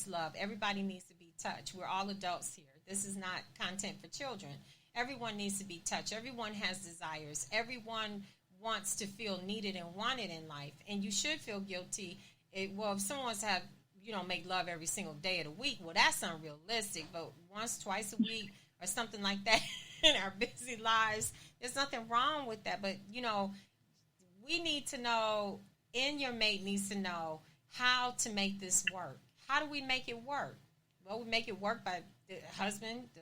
love. Everybody needs to be touched. We're all adults here. This is not content for children. Everyone needs to be touched. Everyone has desires. Everyone wants to feel needed and wanted in life. And you should feel guilty. If someone wants to have, make love every single day of the week, well, that's unrealistic. But once, twice a week or something like that in our busy lives, there's nothing wrong with that. But, we need to know, and your mate needs to know how to make this work. How do we make it work? Well, we make it work by the husband, the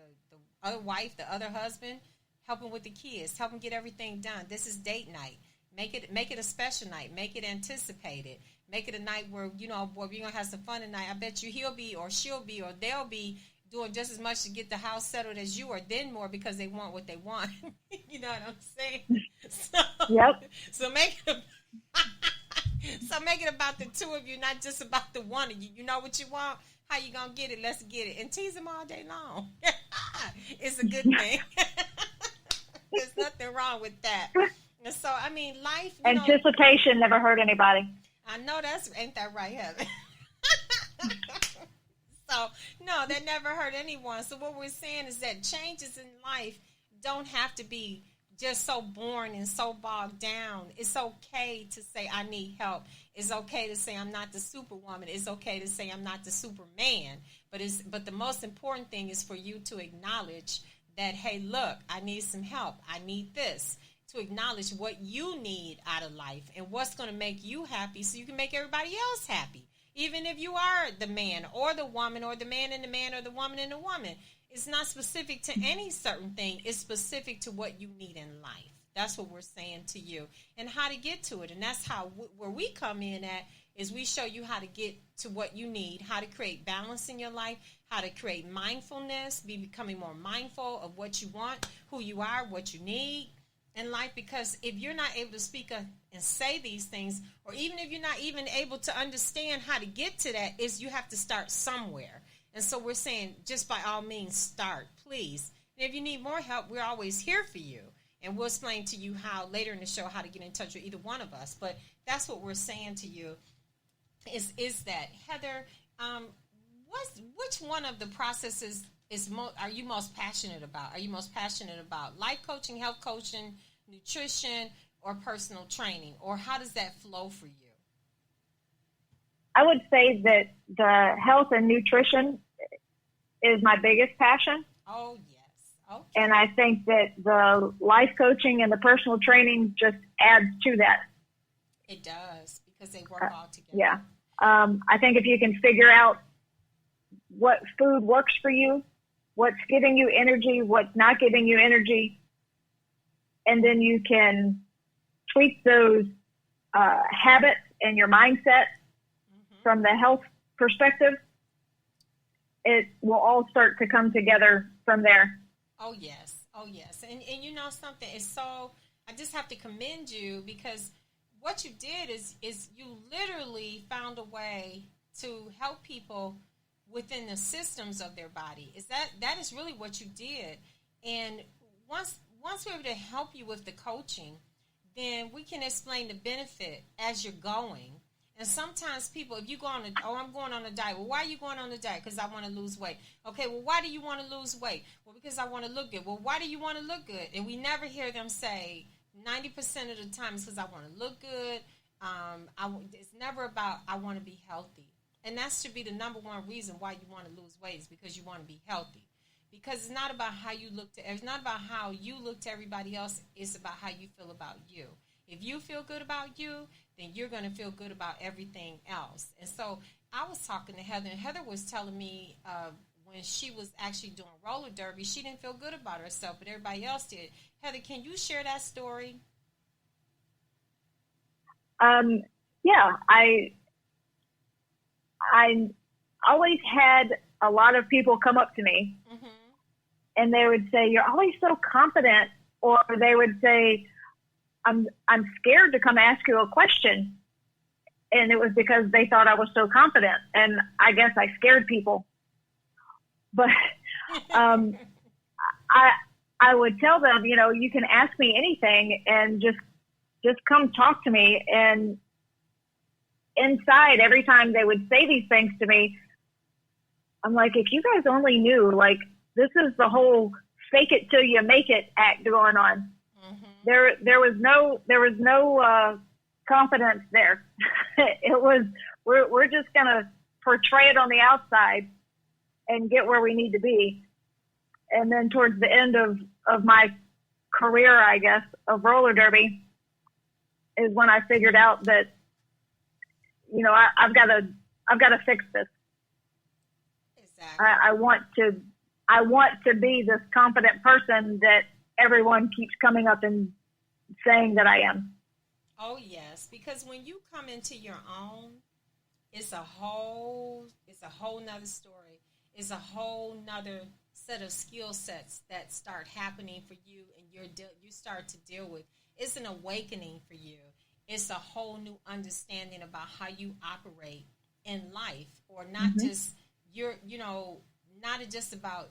other wife, the other husband, helping with the kids, helping get everything done. This is date night. Make it a special night. Make it anticipated. Make it a night where, boy, we're going to have some fun tonight. I bet you he'll be or she'll be or they'll be doing just as much to get the house settled as you, or then more, because they want what they want. You know what I'm saying? So, yep. So make it about the two of you, not just about the one of you. You know what you want? How you going to get it? Let's get it. And tease them all day long. It's a good thing. There's nothing wrong with that. And so, life. Anticipation never hurt anybody. I know ain't that right, Heather? So, no, that never hurt anyone. So what we're saying is that changes in life don't have to be just so boring and so bogged down. It's okay to say I need help. It's okay to say I'm not the superwoman. It's okay to say I'm not the superman. But the most important thing is for you to acknowledge that, hey, look, I need some help. I need this. To acknowledge what you need out of life and what's going to make you happy so you can make everybody else happy. Even if you are the man or the woman, or the man and the man, or the woman and the woman. It's not specific to any certain thing. It's specific to what you need in life. That's what we're saying to you, and how to get to it. And that's how where we come in at is we show you how to get to what you need, how to create balance in your life, how to create mindfulness, becoming more mindful of what you want, who you are, what you need in life. Because if you're not able to speak and say these things, or even if you're not even able to understand how to get to that, is you have to start somewhere. And so we're saying, just by all means, start, please. And if you need more help, we're always here for you. And we'll explain to you how later in the show how to get in touch with either one of us. But that's what we're saying to you is that, Heather, which one of the processes are you most passionate about? Are you most passionate about life coaching, health coaching, nutrition, or personal training? Or how does that flow for you? I would say that the health and nutrition is my biggest passion. Oh, yes. Okay. And I think that the life coaching and the personal training just adds to that. It does, because they work all together. Yeah. I think if you can figure out what food works for you, what's giving you energy, what's not giving you energy, and then you can tweak those habits and your mindset from the health perspective, it will all start to come together from there. Oh, yes. Oh, yes. And you know something? I just have to commend you, because what you did is you literally found a way to help people within the systems of their body. That is really what you did. And once we're able to help you with the coaching, then we can explain the benefit as you're going. And sometimes people, if you go on I'm going on a diet. Well, why are you going on a diet? Because I want to lose weight. Okay, well, why do you want to lose weight? Well, because I want to look good. Well, why do you want to look good? And we never hear them say, 90% of the time it's because I want to look good. It's never about I want to be healthy. And that should be the number one reason why you want to lose weight, is because you want to be healthy. Because it's not about how you look it's not about how you look to everybody else. It's about how you feel about you. If you feel good about you, then you're going to feel good about everything else. And so I was talking to Heather, and Heather was telling me when she was actually doing roller derby, she didn't feel good about herself, but everybody else did. Heather, can you share that story? Yeah, I always had a lot of people come up to me, and they would say, "You're always so confident," or they would say, I'm scared to come ask you a question. And it was because they thought I was so confident. And I guess I scared people. But I would tell them, you can ask me anything and just come talk to me. And inside, every time they would say these things to me, I'm like, if you guys only knew, like, this is the whole fake it till you make it act going on. There was no confidence there. It was, we're just going to portray it on the outside and get where we need to be. And then towards the end of my career, I guess, of roller derby is when I figured out that, you know, I've got to fix this. Exactly. I want to be this confident person that everyone keeps coming up and saying that I am. Oh yes, because when you come into your own, it's a whole nother story. It's a whole nother set of skill sets that start happening for you, and you start to deal with. It's an awakening for you. It's a whole new understanding about how you operate in life, or not just not just about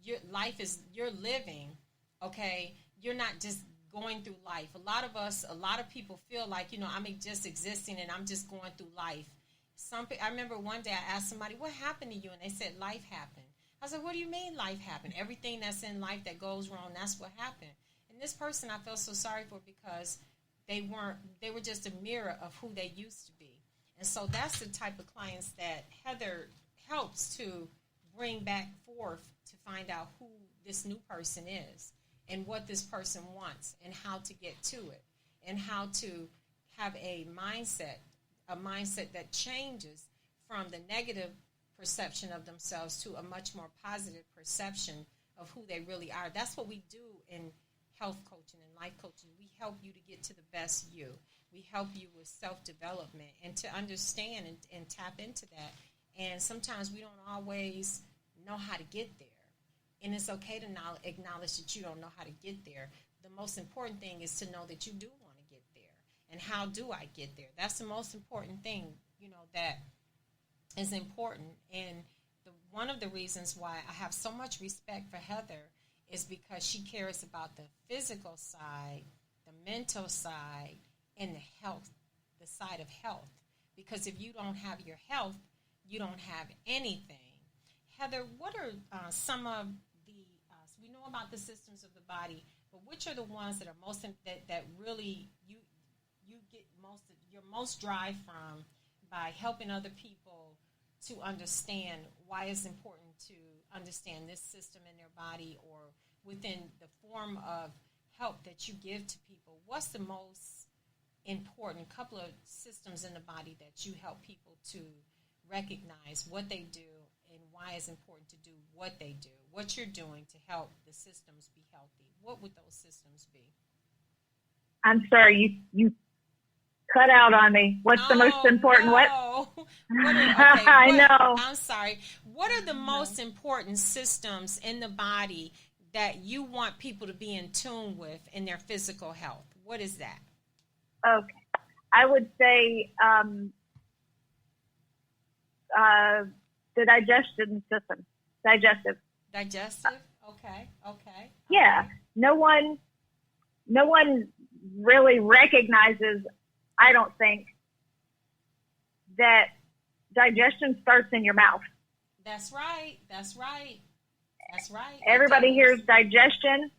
your life is you're living. Okay, you're not just going through life. A lot of people feel like, you know, I'm just existing and I'm just going through life. I remember one day I asked somebody, what happened to you? And they said, life happened. I said, what do you mean life happened? Everything that's in life that goes wrong, that's what happened. And this person I felt so sorry for, because they were just a mirror of who they used to be. And so that's the type of clients that Heather helps to bring back forth, to find out who this new person is and what this person wants and how to get to it, and how to have a mindset that changes from the negative perception of themselves to a much more positive perception of who they really are. That's what we do in health coaching and life coaching. We help you to get to the best you. We help you with self-development and to understand and tap into that. And sometimes we don't always know how to get there. And it's okay to acknowledge that you don't know how to get there. The most important thing is to know that you do want to get there. And how do I get there? That's the most important thing, you know, that is important. And one of the reasons why I have so much respect for Heather is because she cares about the physical side, the mental side, and the side of health. Because if you don't have your health, you don't have anything. Heather, what are some of the, we know about the systems of the body, but which are the ones that are that really you get your most drive from by helping other people to understand why it's important to understand this system in their body, or within the form of help that you give to people? What's the most important couple of systems in the body that you help people to recognize what they do and why it's important to do what they do, what you're doing to help the systems be healthy? What would those systems be? I'm sorry, you cut out on me. What's the most important? No. What? I know. I'm sorry. What are the most important systems in the body that you want people to be in tune with in their physical health? What is that? Okay. I would say the digestion system. Digestive. Okay. Yeah. No one really recognizes, I don't think, that digestion starts in your mouth. That's right. Everybody hears digestion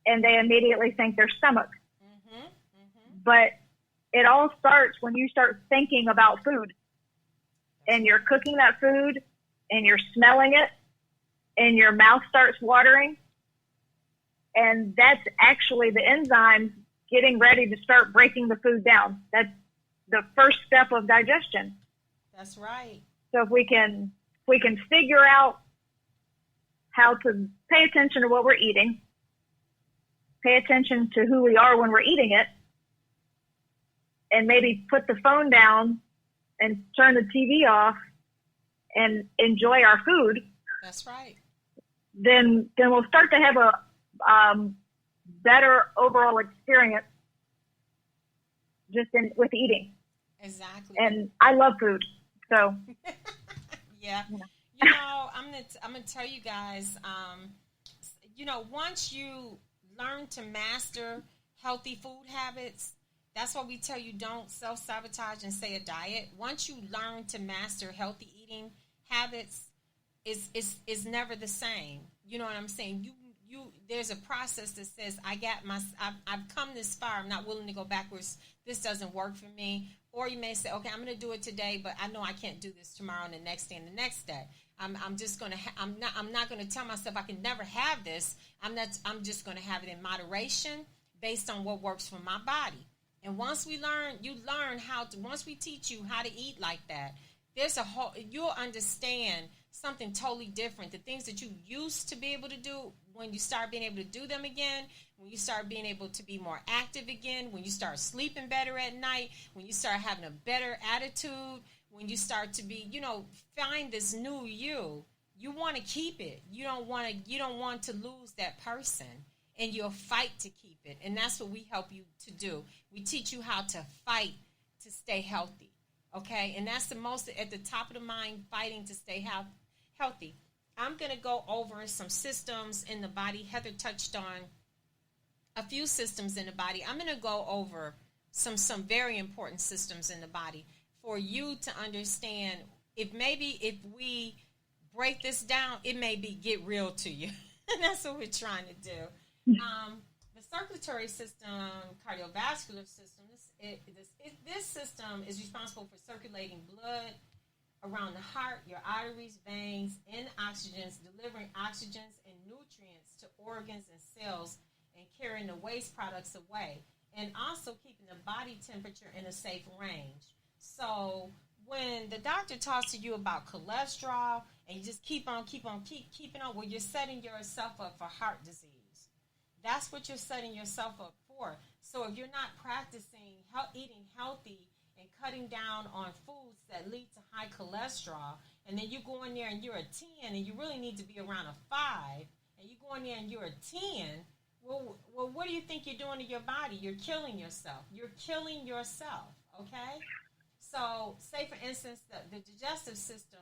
and they immediately think their stomach. But it all starts when you start thinking about food, and you're cooking that food and you're smelling it and your mouth starts watering. And that's actually the enzymes getting ready to start breaking the food down. That's the first step of digestion. That's right. So if we can figure out how to pay attention to what we're eating, pay attention to who we are when we're eating it, and maybe put the phone down and turn the TV off and enjoy our food. That's right. Then we'll start to have a better overall experience just with eating. Exactly. And I love food, so yeah. You know, I'm gonna tell you guys. You know, once you learn to master healthy food habits, that's why we tell you don't self-sabotage and say a diet. Once you learn to master healthy eating habits, is never the same. You know what I'm saying? There's a process that says I've come this far. I'm not willing to go backwards. This doesn't work for me. Or you may say, okay, I'm going to do it today, but I know I can't do this tomorrow and the next day and the next day. I'm just going to. I'm not going to tell myself I can never have this. I'm just going to have it in moderation based on what works for my body. And once we learn, once we teach you how to eat like that, you'll understand something totally different. The things that you used to be able to do, when you start being able to do them again, when you start being able to be more active again, when you start sleeping better at night, when you start having a better attitude, when you start to be, find this new you want to keep it. You don't want to lose that person, and you'll fight to keep it. And that's what we help you to do. We teach you how to fight to stay healthy. Okay? And that's the most at the top of the mind, fighting to stay healthy. I'm going to go over some systems in the body. Heather touched on a few systems in the body. I'm going to go over some very important systems in the body for you to understand. If we break this down, it may get real to you. And that's what we're trying to do. The circulatory system, cardiovascular system, this system is responsible for circulating blood around the heart, your arteries, veins, and oxygens, delivering oxygens and nutrients to organs and cells, and carrying the waste products away, and also keeping the body temperature in a safe range. So when the doctor talks to you about cholesterol, and you just keeping on, well, you're setting yourself up for heart disease. That's what you're setting yourself up for. So if you're not practicing eating healthy and cutting down on foods that lead to high cholesterol, and then you go in there and you're a 10, and you really need to be around a 5, and you go in there and you're a 10, well, what do you think you're doing to your body? You're killing yourself. Okay? So, say, for instance, the digestive system,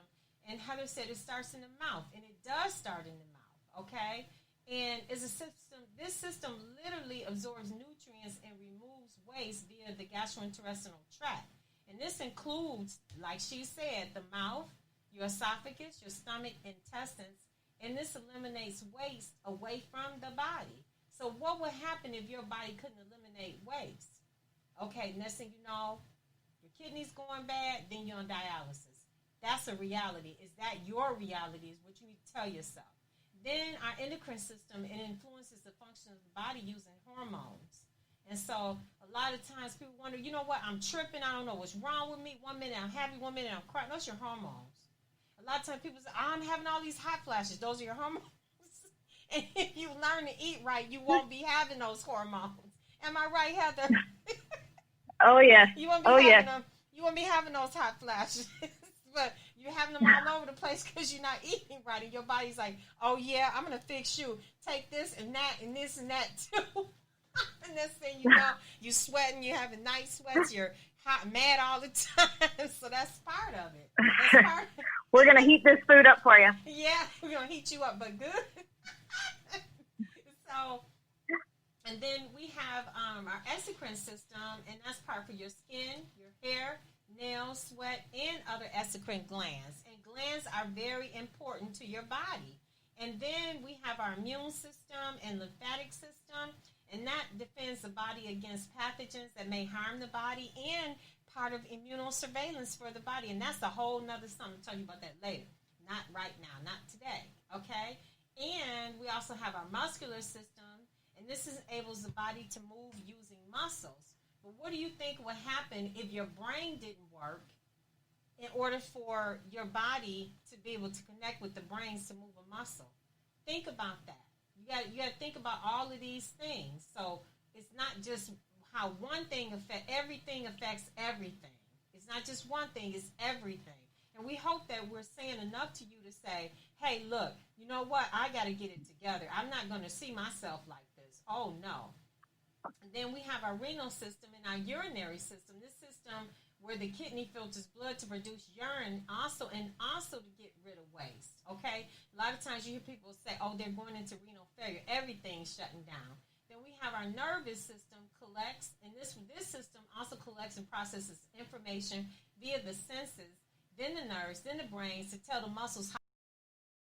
and Heather said it starts in the mouth, and it does start in the mouth, okay? And it's a system. This system literally absorbs nutrients and removes waste via the gastrointestinal tract. And this includes, like she said, the mouth, your esophagus, your stomach, intestines. And this eliminates waste away from the body. So what would happen if your body couldn't eliminate waste? Okay, next thing you know, your kidneys going bad, then you're on dialysis. That's a reality. Is that your reality is what you need to tell yourself. Then our endocrine system, it influences the function of the body using hormones. And so a lot of times people wonder, you know what, I'm tripping, I don't know what's wrong with me. 1 minute I'm happy, 1 minute I'm crying. Those are your hormones. A lot of times people say, I'm having all these hot flashes. Those are your hormones. And if you learn to eat right, you won't be having those hormones. Am I right, Heather? Oh, yes. You won't be having those hot flashes. But you're having them all over the place because you're not eating right. And your body's like, oh, yeah, I'm going to fix you. Take this and that and this and that, too. And next thing you know, you're sweating, you're having night sweats, you're hot, mad all the time. So that's part of it. We're going to heat this food up for you. Yeah, we're going to heat you up, but good. So, and then we have our exocrine system, and that's part for your skin, your hair, nails, sweat, and other exocrine glands. And glands are very important to your body. And then we have our immune system and lymphatic system, and that defends the body against pathogens that may harm the body, and part of immunosurveillance for the body. And that's a whole nother something. I'll tell you about that later. Not right now, not today, okay? And we also have our muscular system, and this enables the body to move using muscles. But what do you think would happen if your brain didn't work in order for your body to be able to connect with the brains to move a muscle? Think about that. You got to think about all of these things. So it's not just how one thing affects, everything affects everything. It's not just one thing, it's everything. And we hope that we're saying enough to you to say, hey, look, you know what? I got to get it together. I'm not going to see myself like this. Oh, no. And then we have our renal system and our urinary system. This system where the kidney filters blood to produce urine also to get rid of waste, okay? A lot of times you hear people say, oh, they're going into renal failure. Everything's shutting down. Then we have our nervous system collects, and this system also collects and processes information via the senses, then the nerves, then the brains to tell the muscles how